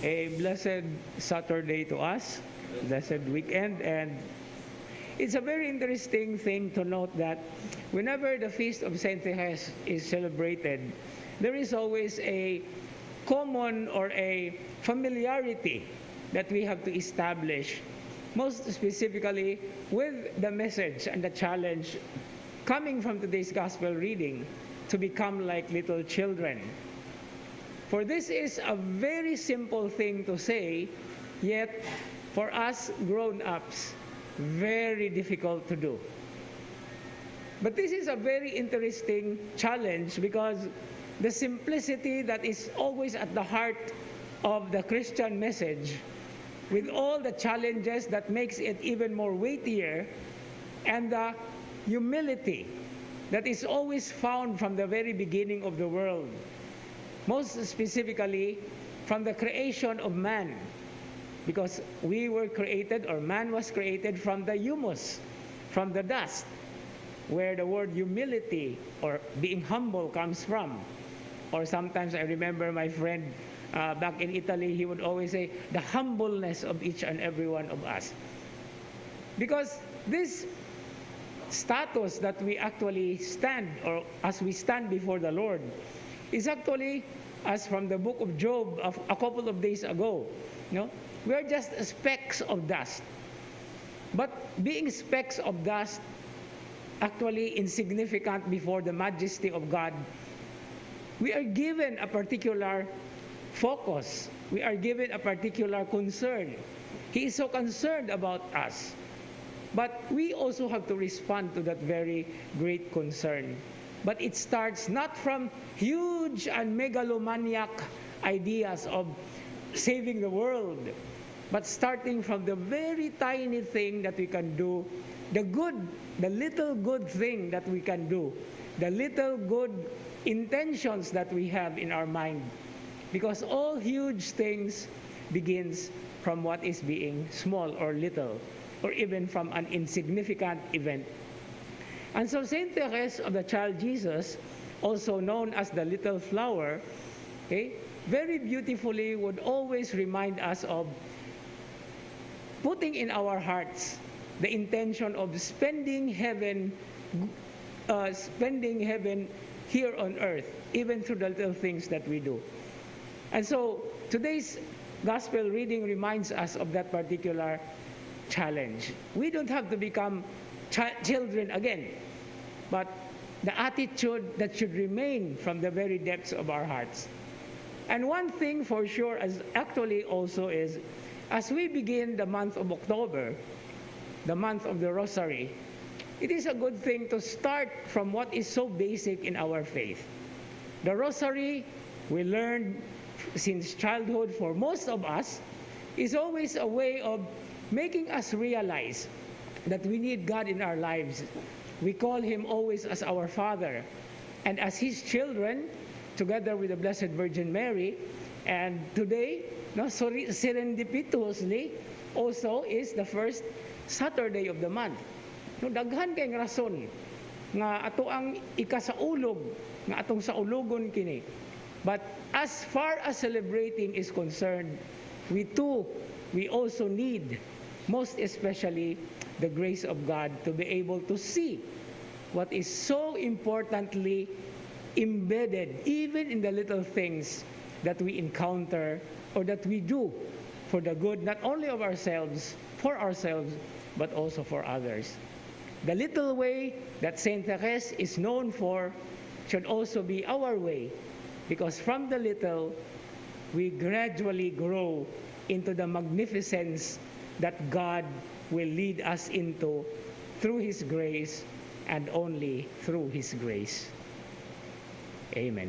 A blessed Saturday to us, blessed weekend, and it's a very interesting thing to note that whenever the Feast of Saint Therese is celebrated, there is always a common or a familiarity that we have to establish, most specifically with the message and the challenge coming from today's gospel reading to become like little children. For this is a very simple thing to say, yet for us grown-ups, very difficult to do. But this is a very interesting challenge because the simplicity that is always at the heart of the Christian message, with all the challenges that makes it even more weightier, and the humility that is always found from the very beginning of the world, most specifically from the creation of man, because we were created, or man was created from the humus, from the dust, where the word humility or being humble comes from. Or sometimes I remember my friend back in Italy, he would always say, the humbleness of each and every one of us. Because this status that we actually stand, or as we stand before the Lord, is actually, as from the book of Job of a couple of days ago, we are just specks of dust. But being specks of dust, actually insignificant before the majesty of God, we are given a particular focus. We are given a particular concern. He is so concerned about us. But we also have to respond to that very great concern. But it starts not from huge and megalomaniac ideas of saving the world, but starting from the very tiny thing that we can do, the little good thing that we can do, the little good intentions that we have in our mind. Because all huge things begins from what is being small or little, or even from an insignificant event. And so Saint Therese of the Child Jesus, also known as the Little Flower, very beautifully would always remind us of putting in our hearts the intention of spending heaven here on earth, even through the little things that we do. And so today's gospel reading reminds us of that particular challenge. We don't have to become children again, but the attitude that should remain from the very depths of our hearts. And one thing for sure as actually also is, as we begin the month of October, the month of the Rosary, it is a good thing to start from what is so basic in our faith. The Rosary, we learned since childhood for most of us, is always a way of making us realize that we need God in our lives. We call Him always as our Father. And as His children, together with the Blessed Virgin Mary, and today, serendipitously, also is the first Saturday of the month. Daghan kayong rason nga ato ang ikasaulog, nga atong saulogon kini. But as far as celebrating is concerned, we also need, most especially, the grace of God to be able to see what is so importantly embedded even in the little things that we encounter or that we do for the good not only of ourselves, but also for others. The little way that Saint Therese is known for should also be our way, because from the little, we gradually grow into the magnificence that God will lead us into through His grace and only through His grace. Amen.